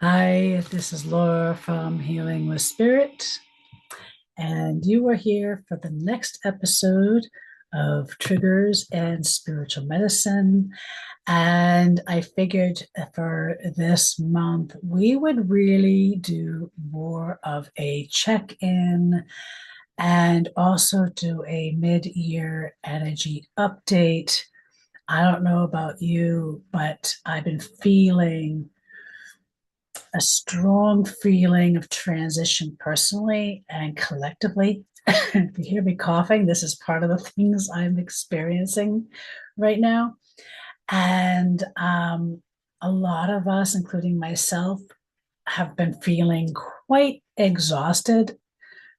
Hi, this is Laura from Healing with Spirit, and you are here for the next episode of Triggers and Spiritual Medicine. And I figured for this month, we would really do more of a check in and also do a mid year energy update. I don't know about you, but I've been feeling a strong feeling of transition personally and collectively. If you hear me coughing, this is part of the things I'm experiencing right now. And a lot of us, including myself, have been feeling quite exhausted,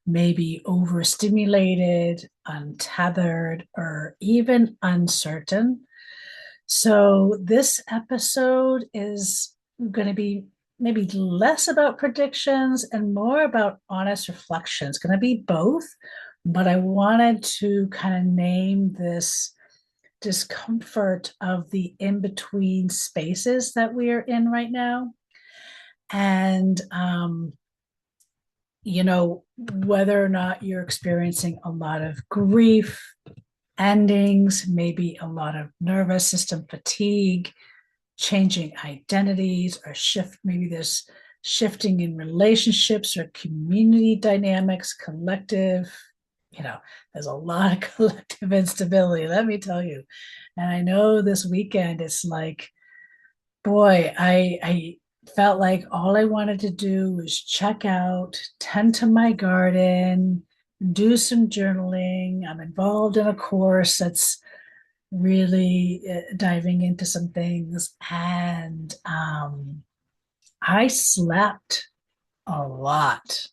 maybe overstimulated, untethered, or even uncertain. So, this episode is going to be maybe less about predictions and more about honest reflection. It's going to be both, but I wanted to kind of name this discomfort of the in between spaces that we are in right now. And, whether or not you're experiencing a lot of grief, endings, maybe a lot of nervous system fatigue, changing identities, or maybe there's shifting in relationships or community dynamics, collective, there's a lot of collective instability, let me tell you. And I know this weekend it's like, boy, I felt like all I wanted to do was check out, tend to my garden, do some journaling. I'm involved in a course that's really diving into some things. And I slept a lot.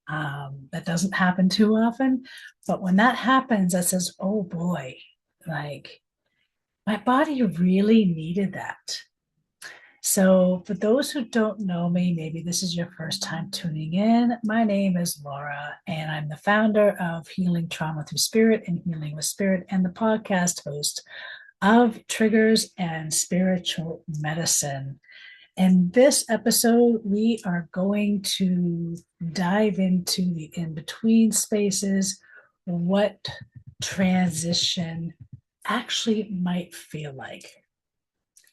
That doesn't happen too often. But when that happens, that says, oh boy, like my body really needed that. So, for those who don't know me, maybe this is your first time tuning in. My name is Laura, and I'm the founder of Healing Trauma Through Spirit and Healing with Spirit, and the podcast host of Triggers and Spiritual Medicine. In this episode, we are going to dive into the in between spaces, what transition actually might feel like.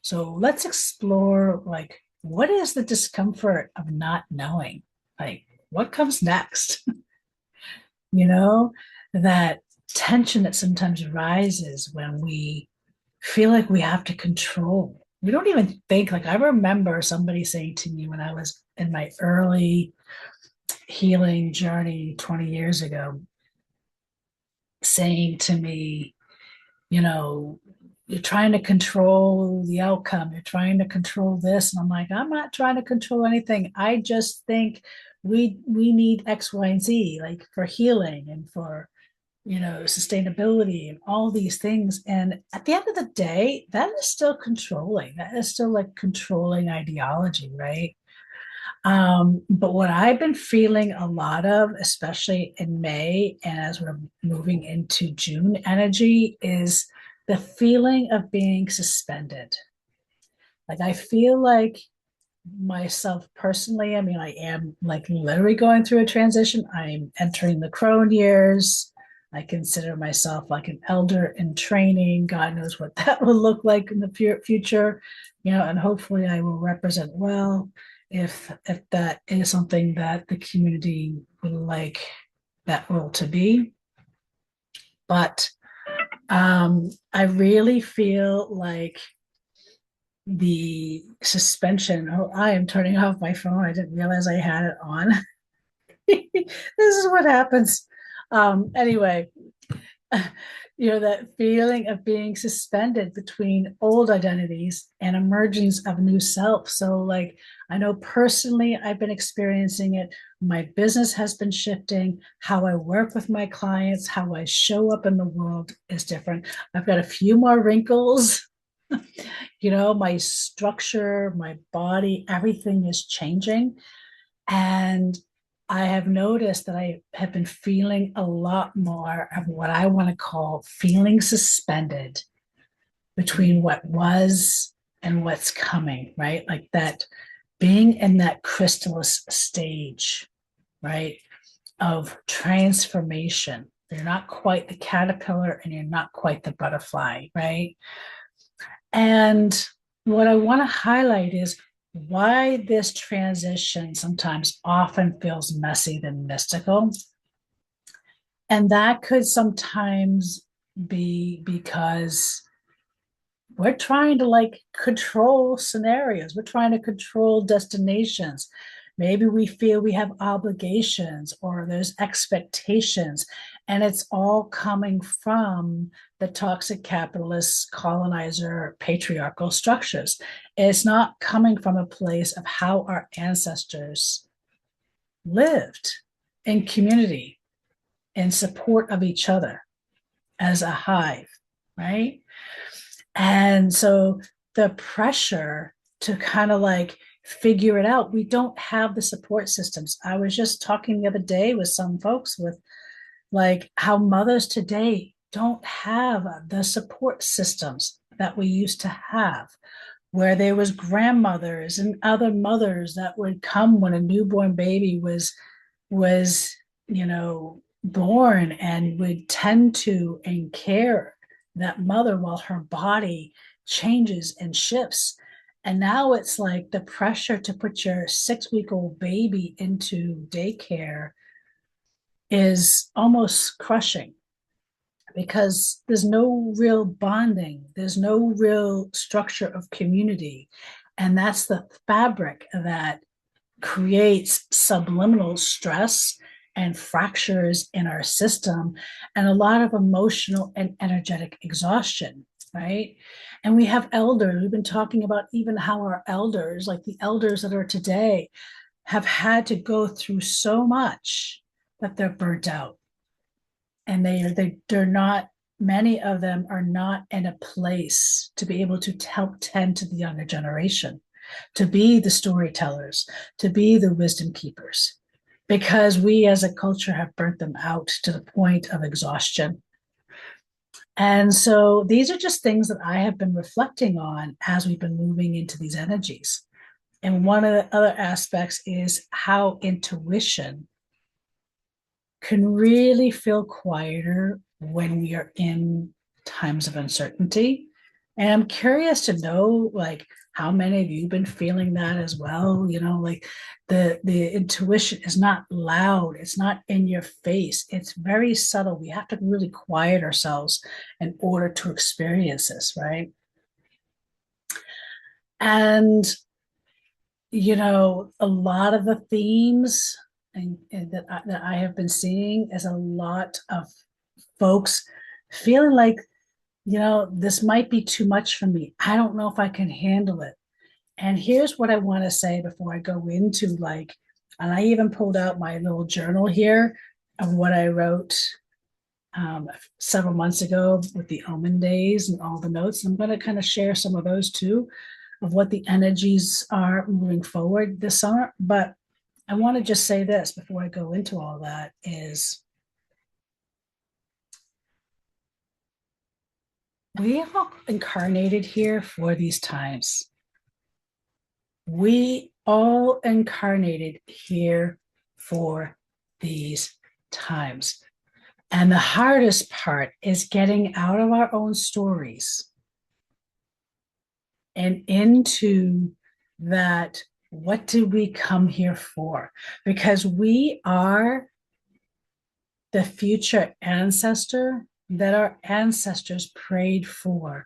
So let's explore, like, what is the discomfort of not knowing? Like, what comes next? you know, that tension that sometimes rises when we feel like we have to control. We don't even think, like, I remember somebody saying to me when I was in my early healing journey 20 years ago, saying to me, you know, you're trying to control the outcome. You're trying to control this. And I'm like, I'm not trying to control anything. I just think we need X, Y, and Z, like for healing and for, sustainability and all these things. And at the end of the day, that is still controlling. That is still like controlling ideology, right? But what I've been feeling a lot of, especially in May and as we're moving into June energy, is the feeling of being suspended. Like I feel like myself personally, I mean, I am like literally going through a transition. I'm entering the crone years. I consider myself like an elder in training. God knows what that will look like in the future, and hopefully I will represent well if that is something that the community would like that role to be. But I really feel like the suspension. Oh, I am turning off my phone. I didn't realize I had it on. This is what happens. Anyway, that feeling of being suspended between old identities and emergence of new self. So, like, I know personally, I've been experiencing it. My business has been shifting. How I work with my clients, how I show up in the world is different. I've got a few more wrinkles. My structure, my body, everything is changing. And I have noticed that I have been feeling a lot more of what I want to call feeling suspended between what was and what's coming, right? Like that being in that chrysalis stage, right, of transformation. You're not quite the caterpillar and you're not quite the butterfly, right? And what I want to highlight is why this transition sometimes often feels messy than mystical. And that could sometimes be because we're trying to like control scenarios, we're trying to control destinations. Maybe we feel we have obligations or there's expectations, and it's all coming from the toxic capitalist colonizer patriarchal structures. It's not coming from a place of how our ancestors lived in community, in support of each other as a hive, right? And so the pressure to kind of like figure it out, we don't have the support systems. I was just talking the other day with some folks with like how mothers today don't have the support systems that we used to have, where there was grandmothers and other mothers that would come when a newborn baby was born, and would tend to and care that mother while her body changes and shifts. And now it's like the pressure to put your 6-week-old baby into daycare is almost crushing, because there's no real bonding, there's no real structure of community. And that's the fabric that creates subliminal stress and fractures in our system, and a lot of emotional and energetic exhaustion, right? And we have elders, we've been talking about even how our elders, like the elders that are today, have had to go through so much that they're burnt out. And they're not, many of them are not in a place to be able to help tend to the younger generation, to be the storytellers, to be the wisdom keepers, because we as a culture have burnt them out to the point of exhaustion. And so these are just things that I have been reflecting on as we've been moving into these energies. And one of the other aspects is how intuition can really feel quieter when we are in times of uncertainty. And I'm curious to know, like, how many of you have been feeling that as well? Like the intuition is not loud, it's not in your face, it's very subtle. We have to really quiet ourselves in order to experience this, right? And a lot of the themes and that I have been seeing is a lot of folks feeling like, this might be too much for me. I don't know if I can handle it. And here's what I want to say before I go into like, and I even pulled out my little journal here of what I wrote several months ago with the Omen days and all the notes. I'm going to kind of share some of those too, of what the energies are moving forward this summer. But I want to just say this before I go into all that is we are incarnated here for these times. We all incarnated here for these times. And the hardest part is getting out of our own stories and into that, what did we come here for? Because we are the future ancestor that our ancestors prayed for.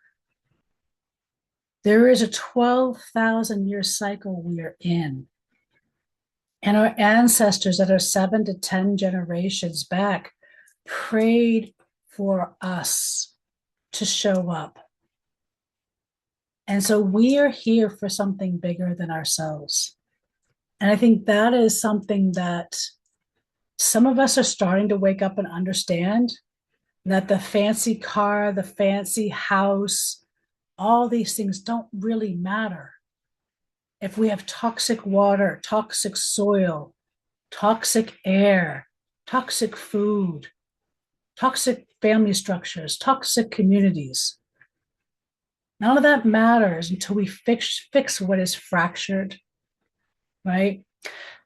There is a 12,000-year cycle we are in. And our ancestors that are 7 to 10 generations back prayed for us to show up. And so we are here for something bigger than ourselves. And I think that is something that some of us are starting to wake up and understand, that the fancy car, the fancy house, all these things don't really matter if we have toxic water, toxic soil, toxic air, toxic food, toxic family structures, toxic communities. None of that matters until we fix what is fractured, right?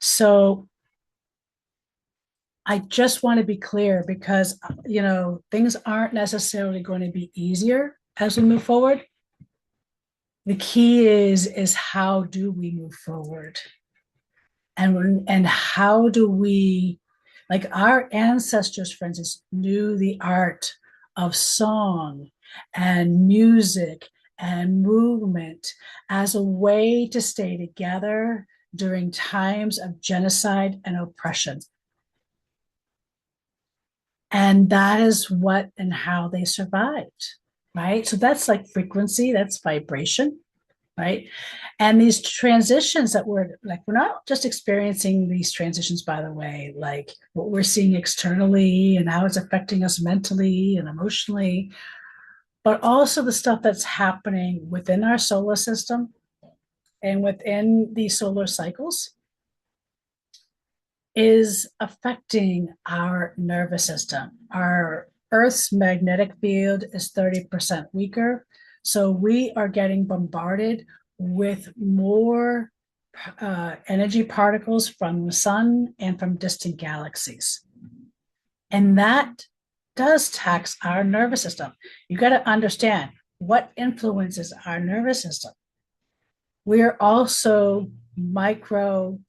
So I just want to be clear because, things aren't necessarily going to be easier as we move forward. The key is how do we move forward? And how do we, like our ancestors, for instance, knew the art of song and music and movement as a way to stay together during times of genocide and oppression. And that is what and how they survived, right? So that's like frequency, that's vibration, right? And these transitions that we're not just experiencing these transitions, by the way, like what we're seeing externally and how it's affecting us mentally and emotionally, but also the stuff that's happening within our solar system and within these solar cycles is affecting our nervous system. Our Earth's magnetic field is 30% weaker. So we are getting bombarded with more energy particles from the sun and from distant galaxies. And that does tax our nervous system. You got to understand what influences our nervous system. We're also micro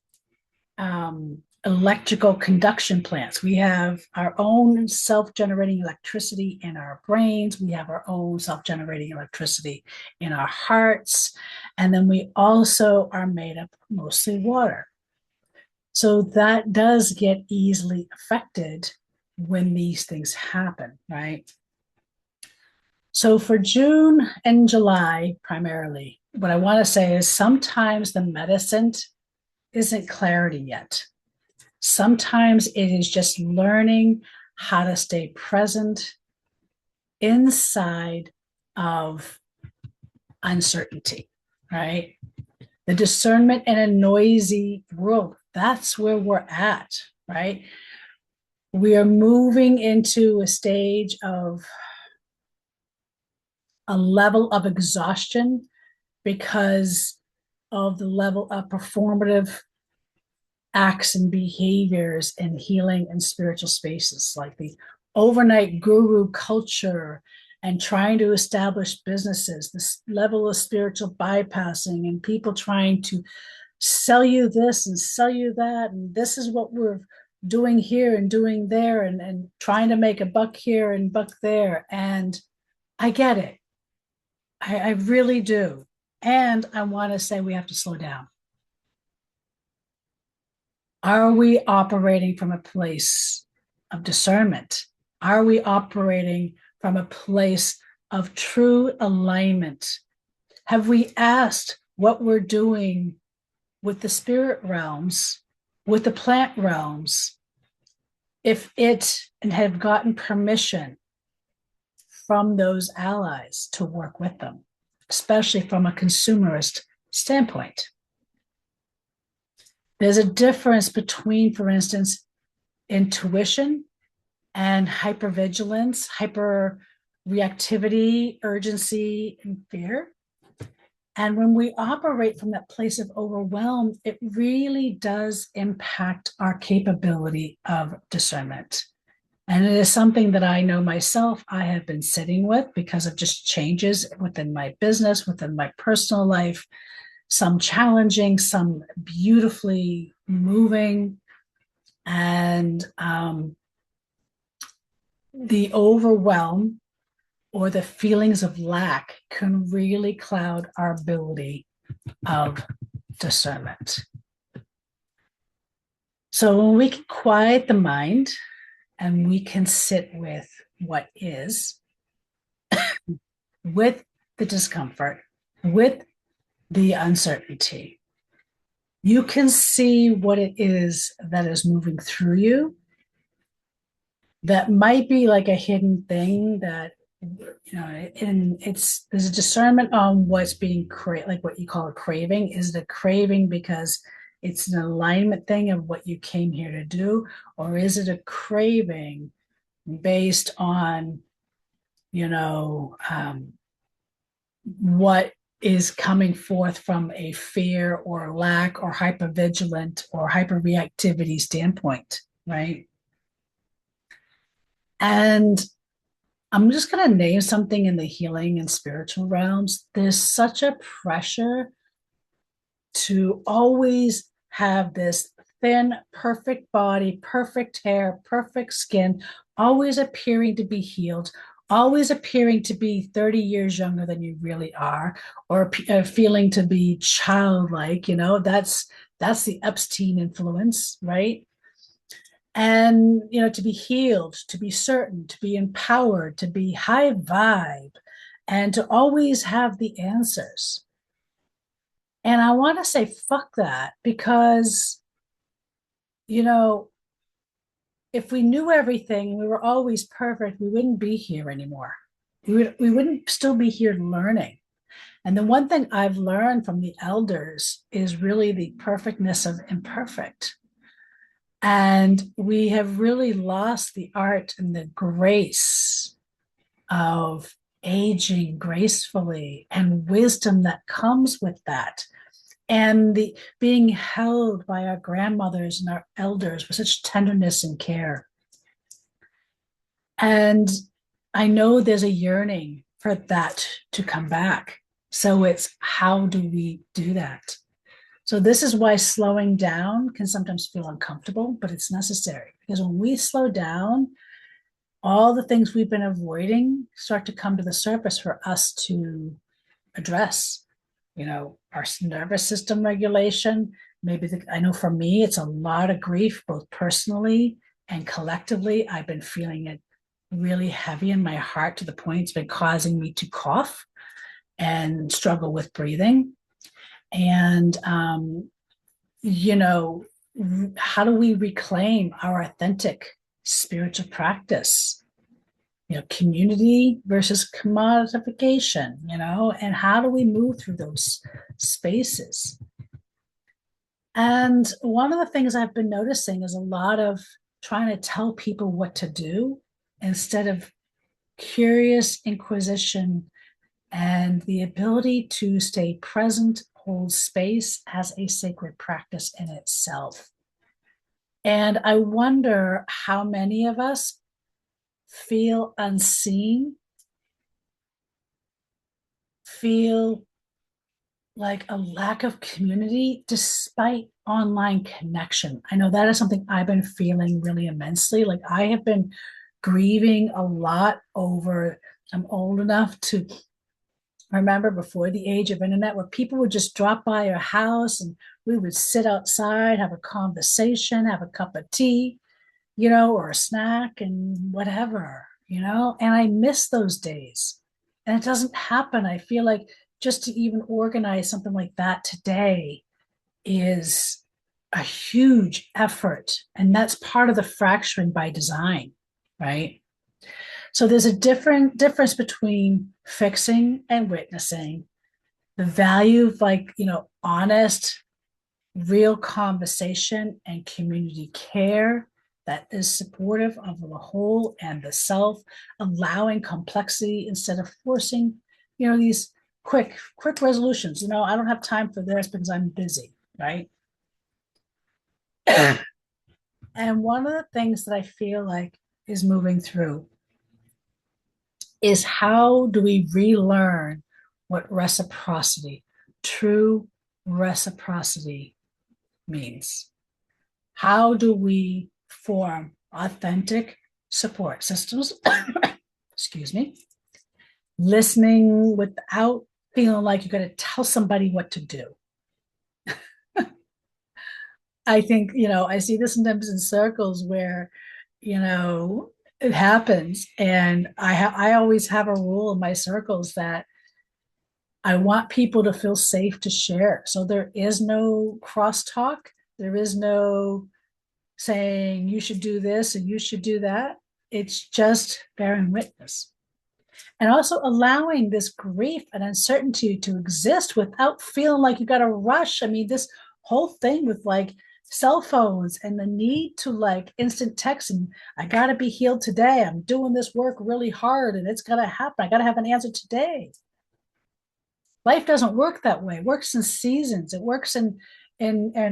electrical conduction plants. We have our own self-generating electricity in our brains. We have our own self-generating electricity in our hearts. And then we also are made up mostly water. So that does get easily affected when these things happen, right? So for June and July, primarily, what I want to say is sometimes the medicine isn't clarity yet. Sometimes it is just learning how to stay present inside of uncertainty, right? The discernment in a noisy world, that's where we're at, right? We are moving into a stage of a level of exhaustion because of the level of performative acts and behaviors and healing and spiritual spaces, like the overnight guru culture and trying to establish businesses, this level of spiritual bypassing and people trying to sell you this and sell you that. And this is what we're doing here and doing there and trying to make a buck here and buck there. And I get it. I really do. And I want to say we have to slow down. Are we operating from a place of discernment? Are we operating from a place of true alignment? Have we asked what we're doing with the spirit realms, with the plant realms, if it and have gotten permission from those allies to work with them, especially from a consumerist standpoint? There's a difference between, for instance, intuition and hypervigilance, hyper reactivity, urgency, and fear. And when we operate from that place of overwhelm, it really does impact our capability of discernment. And it is something that I know myself I have been sitting with because of just changes within my business, within my personal life, some challenging, some beautifully moving. And the overwhelm or the feelings of lack can really cloud our ability of discernment. So when we can quiet the mind and we can sit with what is, with the discomfort, with the uncertainty, you can see what it is that is moving through you that might be like a hidden thing that, and there's a discernment on what's being like what you call a craving. Is it a craving because it's an alignment thing of what you came here to do, or is it a craving based on what is coming forth from a fear or lack or hypervigilant or hyperreactivity standpoint, right? And I'm just going to name something in the healing and spiritual realms. There's such a pressure to always have this thin, perfect body, perfect hair, perfect skin, always appearing to be healed, always appearing to be 30 years younger than you really are, or feeling to be childlike. That's the Epstein influence, right? And to be healed, to be certain, to be empowered, to be high vibe, and to always have the answers. And I want to say fuck that, because you know if we knew everything and we were always perfect, we wouldn't be here anymore. We wouldn't still be here learning. And the one thing I've learned from the elders is really the perfectness of imperfect. And we have really lost the art and the grace of aging gracefully and wisdom that comes with that. And the being held by our grandmothers and our elders with such tenderness and care. And I know there's a yearning for that to come back. So it's, how do we do that? So this is why slowing down can sometimes feel uncomfortable, but it's necessary, because when we slow down, all the things we've been avoiding start to come to the surface for us to address. Our nervous system regulation. I know for me, it's a lot of grief, both personally and collectively. I've been feeling it really heavy in my heart to the point it's been causing me to cough and struggle with breathing. And, how do we reclaim our authentic spiritual practice? Community versus commodification, and how do we move through those spaces? And one of the things I've been noticing is a lot of trying to tell people what to do instead of curious inquisition and the ability to stay present, hold space as a sacred practice in itself. And I wonder how many of us feel unseen, feel like a lack of community despite online connection. I know that is something I've been feeling really immensely. Like, I have been grieving a lot over, I'm old enough to remember before the age of internet, where people would just drop by your house and we would sit outside, have a conversation, have a cup of tea, or a snack and whatever, and I miss those days. And it doesn't happen. I feel like just to even organize something like that today is a huge effort. And that's part of the fracturing by design, right? So there's a difference between fixing and witnessing, the value of honest, real conversation and community care that is supportive of the whole and the self, allowing complexity instead of forcing, these quick resolutions. I don't have time for this because I'm busy, right? And one of the things that I feel like is moving through is, how do we relearn what reciprocity, true reciprocity, means? How do we form authentic support systems? Excuse me. Listening without feeling like you're going to tell somebody what to do. I think, I see this sometimes in circles where, it happens. And I always have a rule in my circles that I want people to feel safe to share. So there is no crosstalk. There is no saying you should do this and you should do that. It's just bearing witness. And also allowing this grief and uncertainty to exist without feeling like you got to rush. I mean, this whole thing with cell phones and the need to instant text, and I got to be healed today. I'm doing this work really hard and it's got to happen. I got to have an answer today. Life doesn't work that way. It works in seasons. It works in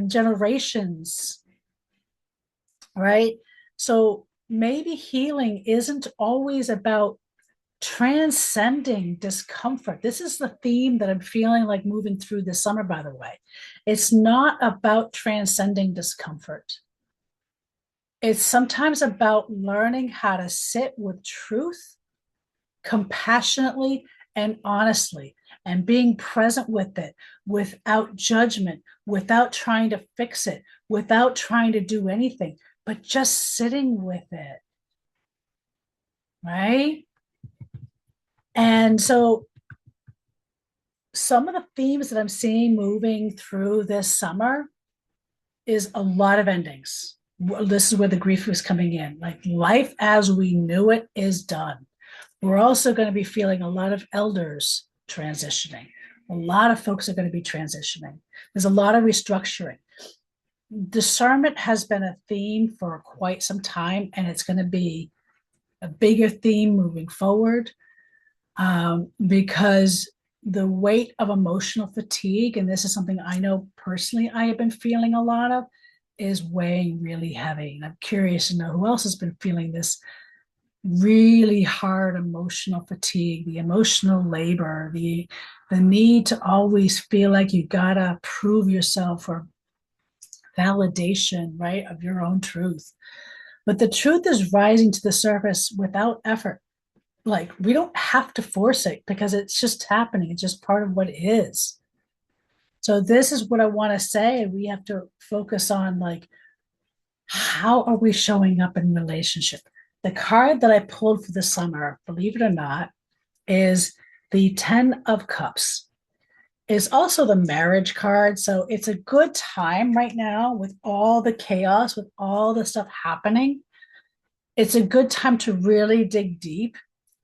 generations, right? So maybe healing isn't always about transcending discomfort. This is the theme that I'm feeling like moving through this summer, by the way. It's not about transcending discomfort. It's sometimes about learning how to sit with truth compassionately and honestly, and being present with it without judgment, without trying to fix it, without trying to do anything, but just sitting with it. Right. And so some of the themes that I'm seeing moving through this summer is a lot of endings. This is where the grief was coming in. Like life as we knew it is done. We're also going to be feeling a lot of elders transitioning. A lot of folks are going to be transitioning. There's a lot of restructuring. Discernment has been a theme for quite some time, and it's going to be a bigger theme moving forward, because the weight of emotional fatigue, and this is something I know personally I have been feeling a lot of, is weighing really heavy. And I'm curious to know who else has been feeling this really hard emotional fatigue, the emotional labor, the need to always feel like you gotta prove yourself or validation, right, of your own truth. But the truth is rising to the surface without effort. Like we don't have to force it because it's just happening. It's just part of what it is. So this is what I want to say. We have to focus on like, how are we showing up in relationship? The card that I pulled for the summer, believe it or not, is the 10 of Cups. It's also the marriage card. So it's a good time right now with all the chaos, with all the stuff happening. It's a good time to really dig deep,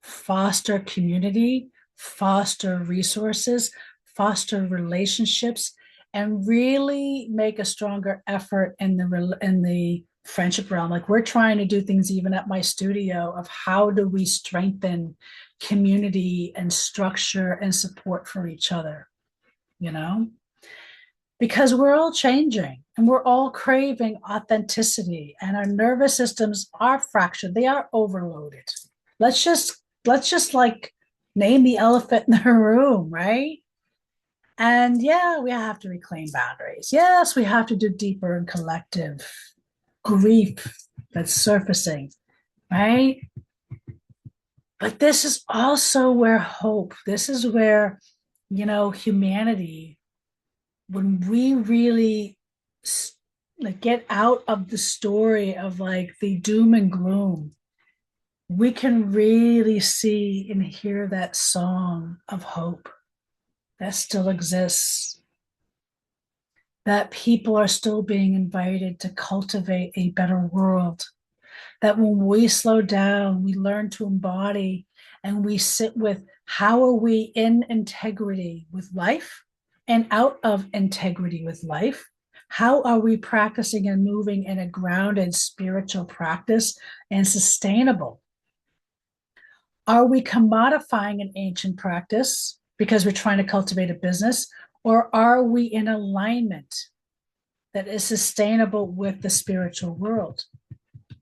foster community, foster resources, foster relationships, and really make a stronger effort in the friendship realm. Like we're trying to do things even at my studio of how do we strengthen community and structure and support for each other, you know? Because we're all changing and we're all craving authenticity, and our nervous systems are fractured, they are overloaded. Let's just like name the elephant in the room, right? And yeah, we have to reclaim boundaries. Yes, we have to do deeper and collective grief that's surfacing, right? But this is also where hope, this is where, humanity, when we really like get out of the story of like the doom and gloom, we can really see and hear that song of hope that still exists, that people are still being invited to cultivate a better world, that when we slow down, we learn to embody and we sit with how are we in integrity with life and out of integrity with life? How are we practicing and moving in a grounded spiritual practice and sustainable? Are we commodifying an ancient practice because we're trying to cultivate a business, or are we in alignment that is sustainable with the spiritual world?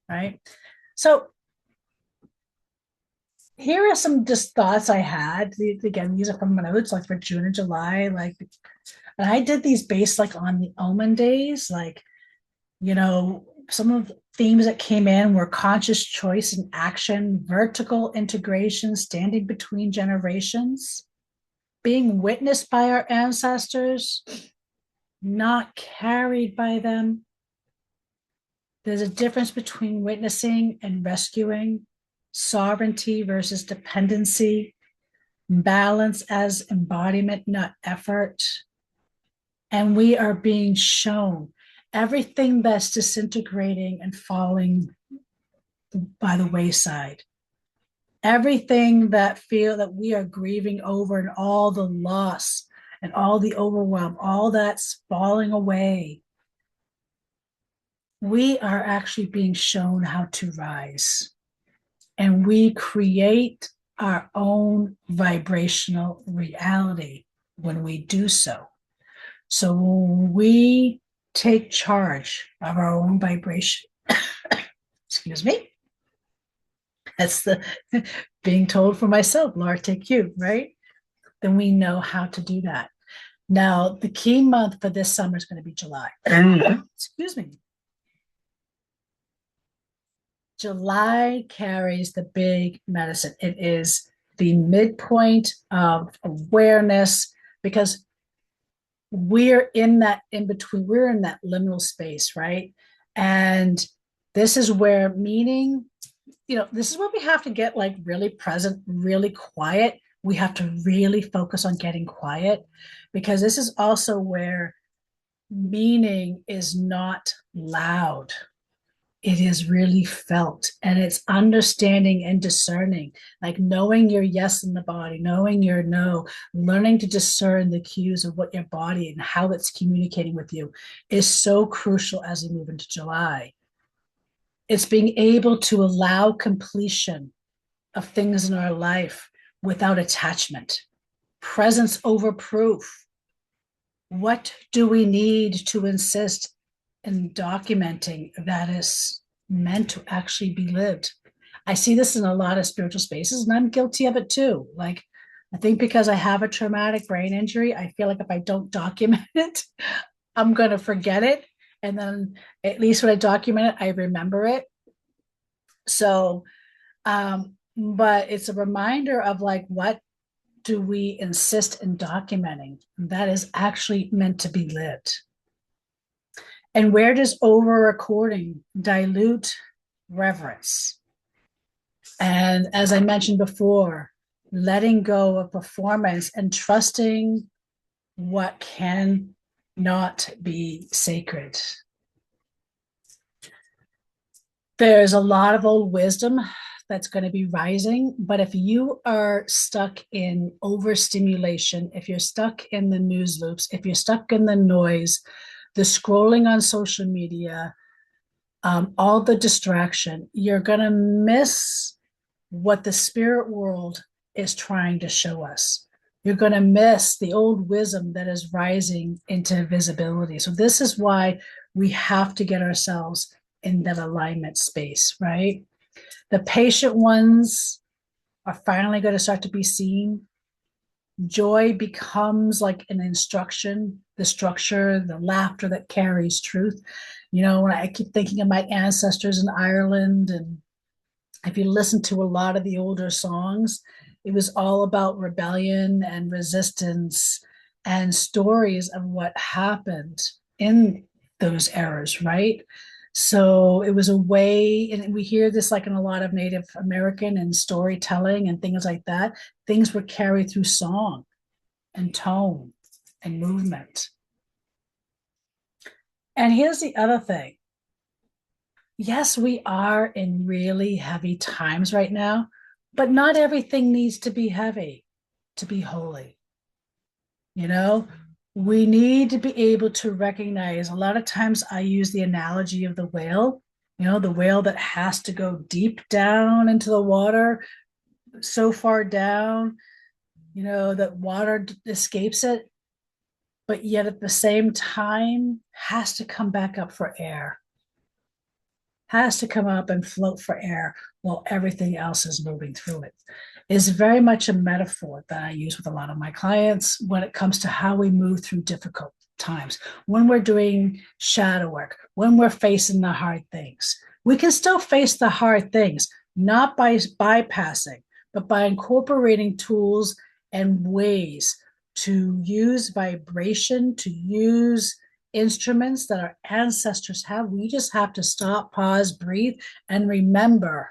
Right? So here are some just thoughts I had. Again, these are from my notes, like for June and July. Like, and I did these based like on the Omen days. Like, some of the themes that came in were conscious choice and action, vertical integration, standing between generations, being witnessed by our ancestors, not carried by them. There's a difference between witnessing and rescuing, sovereignty versus dependency, balance as embodiment, not effort. And we are being shown everything that's disintegrating and falling by the wayside. Everything that we are grieving over, and all the loss and all the overwhelm, all that's falling away. We are actually being shown how to rise. And we create our own vibrational reality. when we do so. So when we take charge of our own vibration, excuse me, that's the being told for myself, Laura, take you, right? Then we know how to do that. Now, the key month for this summer is going to be July. Excuse me. July carries the big medicine. It is the midpoint of awareness because we're in that in between, we're in that liminal space, right? And this is where meaning, this is where we have to get like really present, really quiet. We have to really focus on getting quiet because this is also where meaning is not loud. It is really felt, and it's understanding and discerning, like knowing your yes in the body, knowing your no, learning to discern the cues of what your body and how it's communicating with you is so crucial as we move into July. It's being able to allow completion of things in our life without attachment, presence over proof. What do we need to insist in documenting that is meant to actually be lived? I see this in a lot of spiritual spaces, and I'm guilty of it too. Like, I think because I have a traumatic brain injury, I feel like if I don't document it, I'm going to forget it. And then at least when I document it, I remember it. So, but it's a reminder of like, what do we insist in documenting that is actually meant to be lived? And where does over recording dilute reverence? And as I mentioned before, letting go of performance and trusting what can not be sacred. There's a lot of old wisdom that's going to be rising, but if you are stuck in overstimulation, if you're stuck in the news loops, if you're stuck in the noise, the scrolling on social media, all the distraction, you're going to miss what the spirit world is trying to show us. You're going to miss the old wisdom that is rising into visibility. So this is why we have to get ourselves in that alignment space, right? The patient ones are finally going to start to be seen. Joy becomes like an instruction, the structure, the laughter that carries truth. When I keep thinking of my ancestors in Ireland, and if you listen to a lot of the older songs, it was all about rebellion and resistance and stories of what happened in those eras, right? So it was a way, and we hear this like in a lot of Native American and storytelling and things like that. Things were carried through song and tone and movement. And here's the other thing. Yes, we are in really heavy times right now, but not everything needs to be heavy to be holy. We need to be able to recognize. A lot of times I use the analogy of the whale, the whale that has to go deep down into the water, so far down, that water escapes it, but yet at the same time has to come back up for air, has to come up and float for air while everything else is moving through it. Is very much a metaphor that I use with a lot of my clients when it comes to how we move through difficult times. When we're doing shadow work, when we're facing the hard things, we can still face the hard things, not by bypassing, but by incorporating tools and ways to use vibration, to use instruments that our ancestors have. We just have to stop, pause, breathe, and remember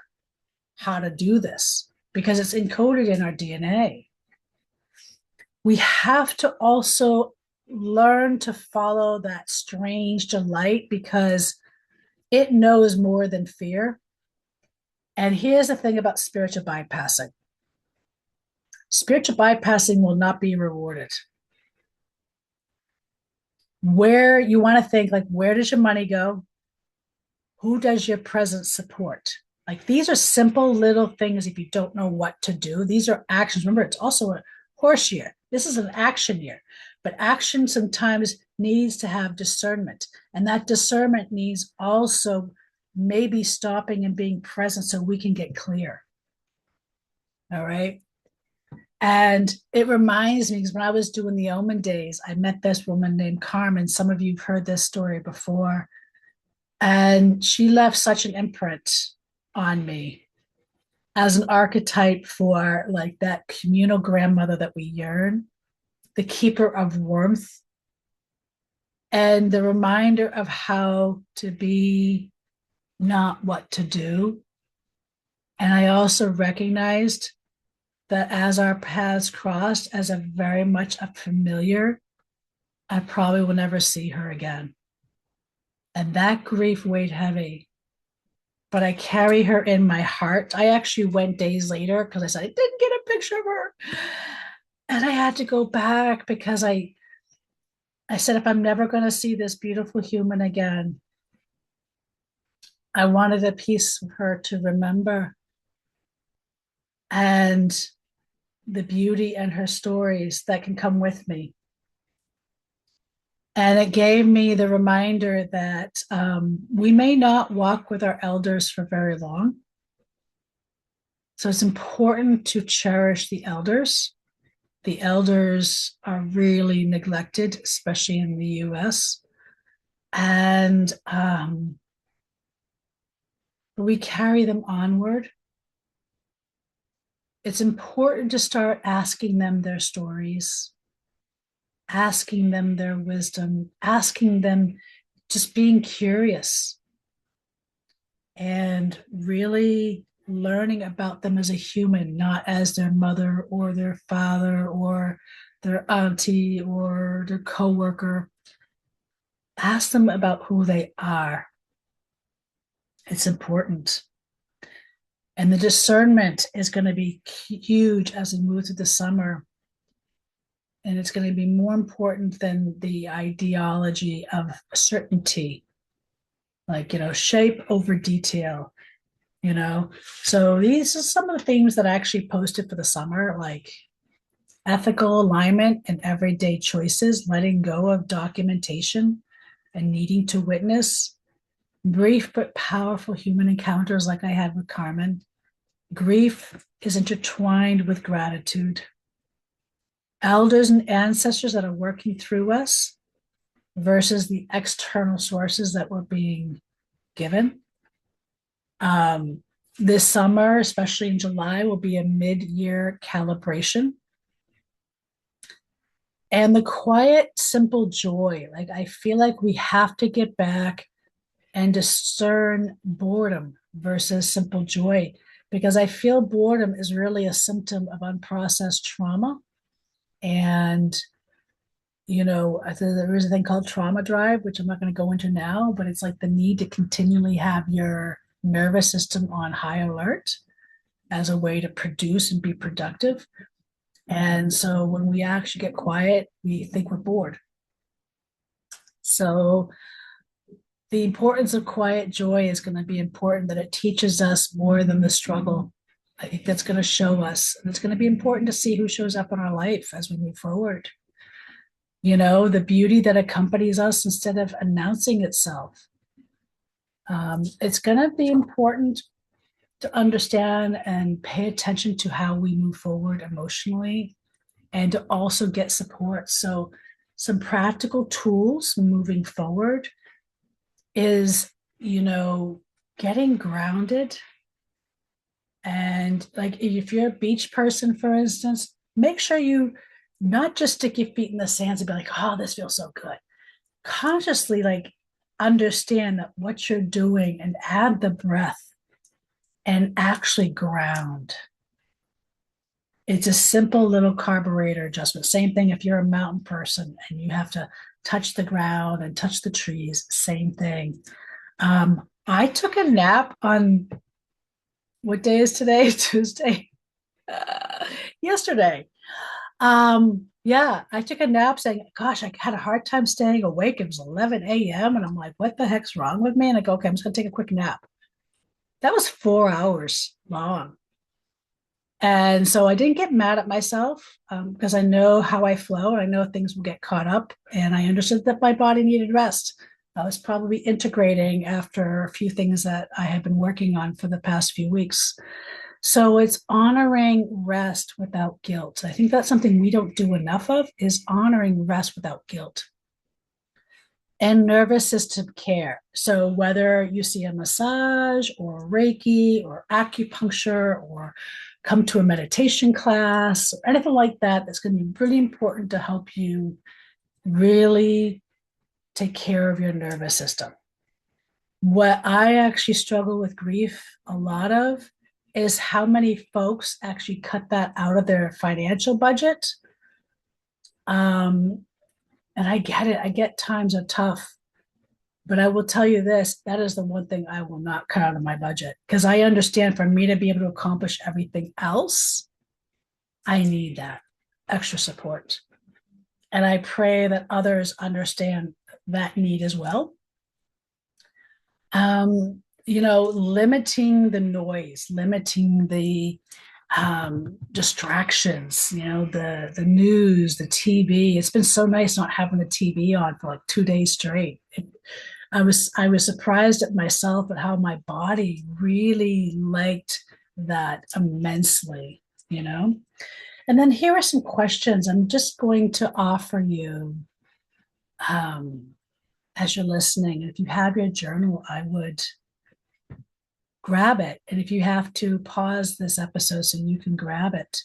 how to do this because it's encoded in our DNA. We have to also learn to follow that strange delight because it knows more than fear. And here's the thing about spiritual bypassing. Spiritual bypassing will not be rewarded. Where you want to think, like, where does your money go? Who does your presence support? Like, these are simple little things if you don't know what to do. These are actions. Remember, it's also a horse year. This is an action year, but action sometimes needs to have discernment. And that discernment needs also maybe stopping and being present so we can get clear. All right. And it reminds me because when I was doing the Omen days, I met this woman named Carmen. Some of you have heard this story before. And she left such an imprint on me as an archetype for like that communal grandmother that we yearn, the keeper of warmth, and the reminder of how to be, not what to do. And I also recognized that as our paths crossed, as a very much a familiar, I probably will never see her again. And that grief weighed heavy. But I carry her in my heart. I actually went days later because I said I didn't get a picture of her. And I had to go back because I said, if I'm never going to see this beautiful human again, I wanted a piece of her to remember and the beauty and her stories that can come with me. And it gave me the reminder that we may not walk with our elders for very long. So it's important to cherish the elders. The elders are really neglected, especially in the US. And we carry them onward. It's important to start asking them their stories, asking them their wisdom, asking them, just being curious and really learning about them as a human, not as their mother or their father or their auntie or their coworker. Ask them about who they are. It's important. And the discernment is going to be huge as we move through the summer. And it's going to be more important than the ideology of certainty, like, shape over detail, So these are some of the themes that I actually posted for the summer, like ethical alignment and everyday choices, letting go of documentation and needing to witness, brief but powerful human encounters like I had with Carmen. Grief is intertwined with gratitude. Elders and ancestors that are working through us versus the external sources that we're being given. This summer, especially in July, will be a mid-year calibration. And the quiet, simple joy, like I feel like we have to get back and discern boredom versus simple joy, because I feel boredom is really a symptom of unprocessed trauma. And, there is a thing called trauma drive, which I'm not going to go into now, but it's like the need to continually have your nervous system on high alert as a way to produce and be productive. And so when we actually get quiet, we think we're bored. So the importance of quiet joy is going to be important, that it teaches us more than the struggle. I think that's going to show us, and it's going to be important to see who shows up in our life as we move forward. The beauty that accompanies us instead of announcing itself. It's going to be important to understand and pay attention to how we move forward emotionally and to also get support. So some practical tools moving forward is, getting grounded. And like if you're a beach person, for instance, make sure you not just stick your feet in the sands and be like, oh, this feels so good. Consciously, like, understand that what you're doing and add the breath and actually ground. It's a simple little carburetor adjustment. Same thing if you're a mountain person and you have to touch the ground and touch the trees, same thing. I took a nap on, what day is today? Tuesday. Yesterday. Yeah, I took a nap saying, gosh, I had a hard time staying awake. It was 11 a.m. And I'm like, what the heck's wrong with me? And I go, okay, I'm just going to take a quick nap. That was 4 hours long. And so I didn't get mad at myself because I know how I flow and I know things will get caught up. And I understood that my body needed rest. I was probably integrating after a few things that I had been working on for the past few weeks. So it's honoring rest without guilt. I think that's something we don't do enough of, is honoring rest without guilt. And nervous system care. So whether you see a massage or Reiki or acupuncture or come to a meditation class or anything like that, that's going to be really important to help you really take care of your nervous system. What I actually struggle with grief a lot of is how many folks actually cut that out of their financial budget. And I get it. I get times are tough. But I will tell you this, that is the one thing I will not cut out of my budget, because I understand for me to be able to accomplish everything else, I need that extra support. And I pray that others understand that need as well. Limiting the noise, limiting the distractions, the news, the TV. It's been so nice not having the TV on for like 2 days straight. I was surprised at myself at how my body really liked that immensely, you know. And then here are some questions I'm just going to offer you as you're listening. If you have your journal, I would grab it. And if you have to pause this episode so you can grab it.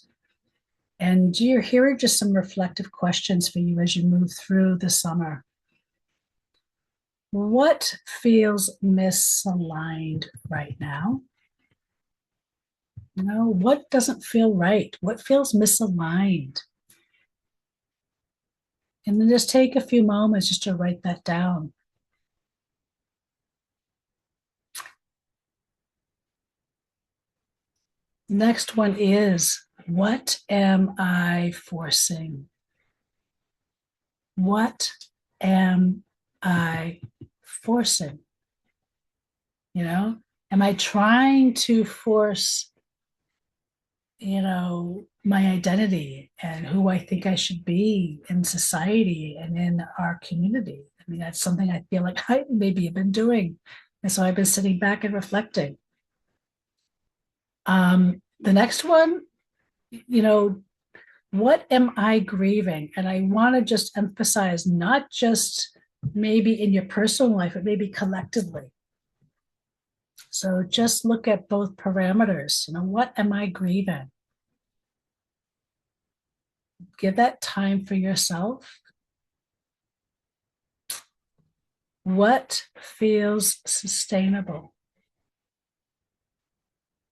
And here are just some reflective questions for you as you move through the summer. What feels misaligned right now? What doesn't feel right? What feels misaligned? And then just take a few moments just to write that down. Next one is, what am I forcing? What am I forcing? Am I trying to force, my identity and who I think I should be in society and in our community? I mean, that's something I feel like I maybe have been doing. And so I've been sitting back and reflecting. The next one, what am I grieving? And I want to just emphasize, not just maybe in your personal life, but maybe collectively. So just look at both parameters. What am I grieving? Give that time for yourself. What feels sustainable?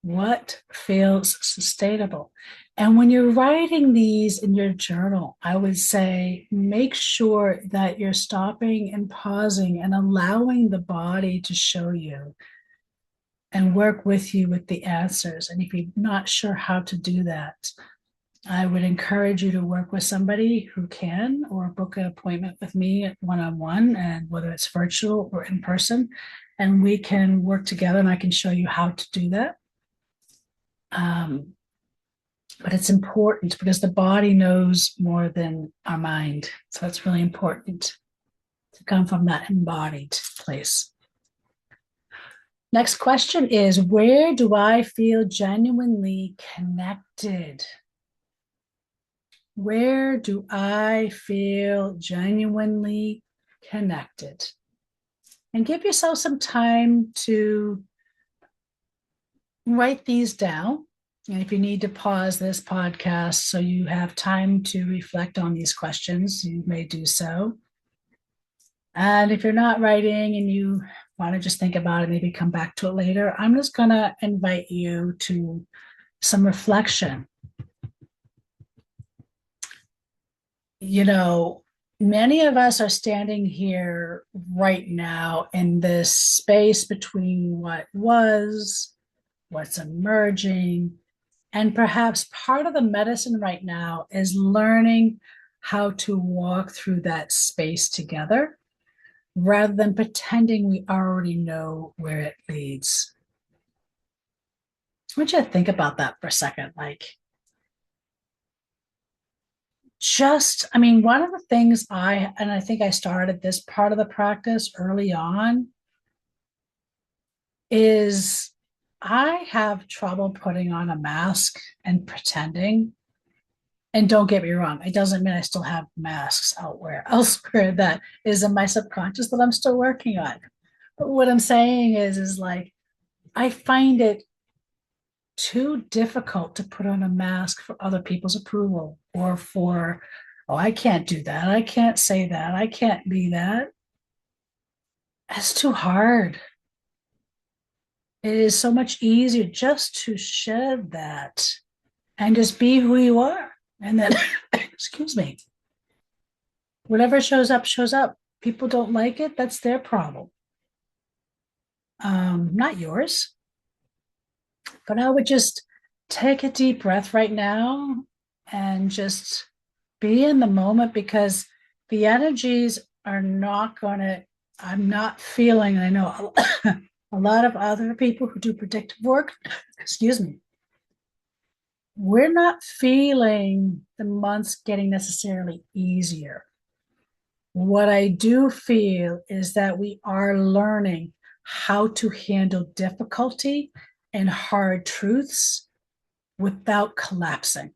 What feels sustainable? And when you're writing these in your journal, I would say make sure that you're stopping and pausing and allowing the body to show you and work with you with the answers. And if you're not sure how to do that, I would encourage you to work with somebody who can, or book an appointment with me one-on-one, and whether it's virtual or in person, and we can work together and I can show you how to do that. But it's important because the body knows more than our mind. So it's really important to come from that embodied place. Next question is, where do I feel genuinely connected? Where do I feel genuinely connected? And give yourself some time to write these down. And if you need to pause this podcast so you have time to reflect on these questions, you may do so. And if you're not writing and you want to just think about it, maybe come back to it later, I'm just going to invite you to some reflection. Many of us are standing here right now in this space between what was, what's emerging, and perhaps part of the medicine right now is learning how to walk through that space together rather than pretending we already know where it leads. I want you to think about that for a second. Like, I mean, one of the things and I think I started this part of the practice early on, is I have trouble putting on a mask and pretending. And don't get me wrong, it doesn't mean I still have masks elsewhere that is in my subconscious that I'm still working on. But what I'm saying is like, I find it too difficult to put on a mask for other people's approval or for, oh, I can't do that. I can't say that. I can't be that. That's too hard. It is so much easier just to shed that and just be who you are. And then, excuse me, whatever shows up, shows up. People don't like it. That's their problem. Not yours. But I would just take a deep breath right now and just be in the moment, because the energies are not going to, I'm not feeling, I know a lot of other people who do predictive work, excuse me, we're not feeling the months getting necessarily easier. What I do feel is that we are learning how to handle difficulty and hard truths without collapsing.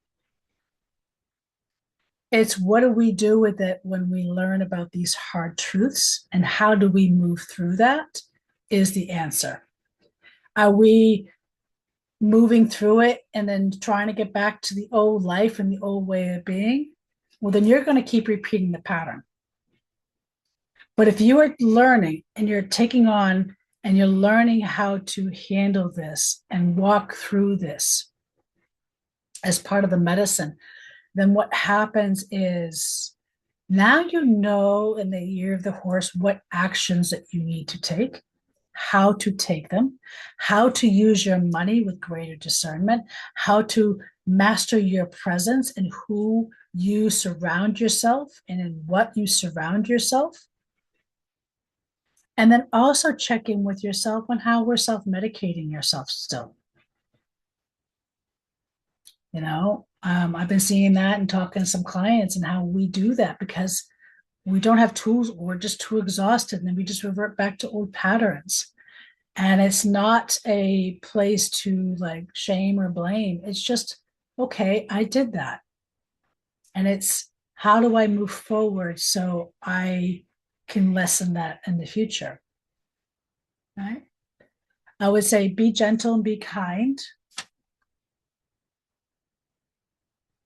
It's what do we do with it when we learn about these hard truths, and how do we move through that is the answer. Are we moving through it and then trying to get back to the old life and the old way of being? Well, then you're going to keep repeating the pattern. But if you are learning and you're taking on and you're learning how to handle this and walk through this as part of the medicine, then what happens is now you know in the year of the horse what actions that you need to take, how to take them, how to use your money with greater discernment, how to master your presence and who you surround yourself and in what you surround yourself. And then also check in with yourself on how we're self-medicating yourself still. You know, I've been seeing that and talking to some clients and how we do that because we don't have tools, or we're just too exhausted, and then we just revert back to old patterns. And it's not a place to like shame or blame. It's just, okay, I did that. And it's how do I move forward so I can lessen that in the future? Right? I would say be gentle and be kind,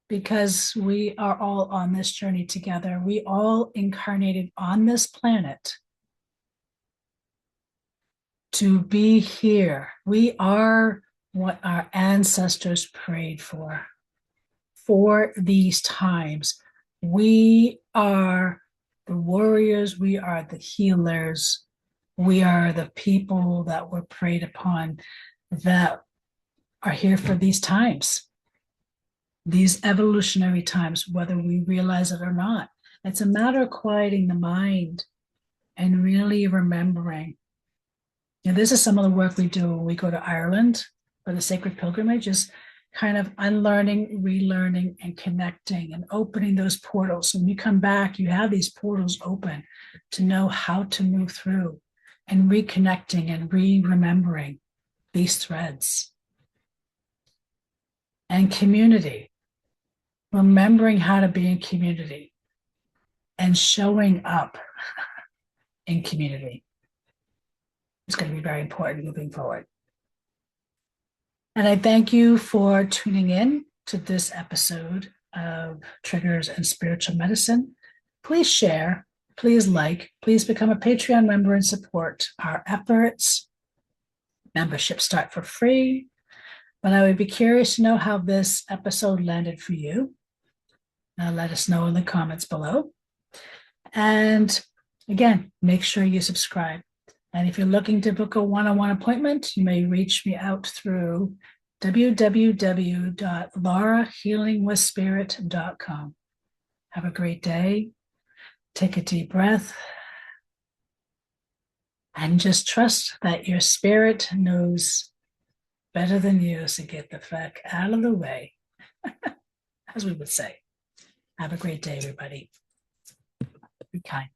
because we are all on this journey together. We all incarnated on this planet to be here. We are what our ancestors prayed for these times. We are the warriors, we are the healers, we are the people that were preyed upon, that are here for these times, these evolutionary times, whether we realize it or not. It's a matter of quieting the mind and really remembering. And this is some of the work we do when we go to Ireland for the sacred pilgrimage, is kind of unlearning, relearning, and connecting and opening those portals. So when you come back, you have these portals open to know how to move through, and reconnecting and remembering these threads. And community, remembering how to be in community and showing up in community is going to be very important moving forward. And I thank you for tuning in to this episode of Triggers and Spiritual Medicine. Please share, please like, please become a Patreon member and support our efforts. Memberships start for free, but I would be curious to know how this episode landed for you. Let us know in the comments below. And again, make sure you subscribe. And if you're looking to book a one-on-one appointment, you may reach me out through www.laurahealingwithspirit.com. Have a great day. Take a deep breath. And just trust that your spirit knows better than you, so get the fuck out of the way, as we would say. Have a great day, everybody. Be kind.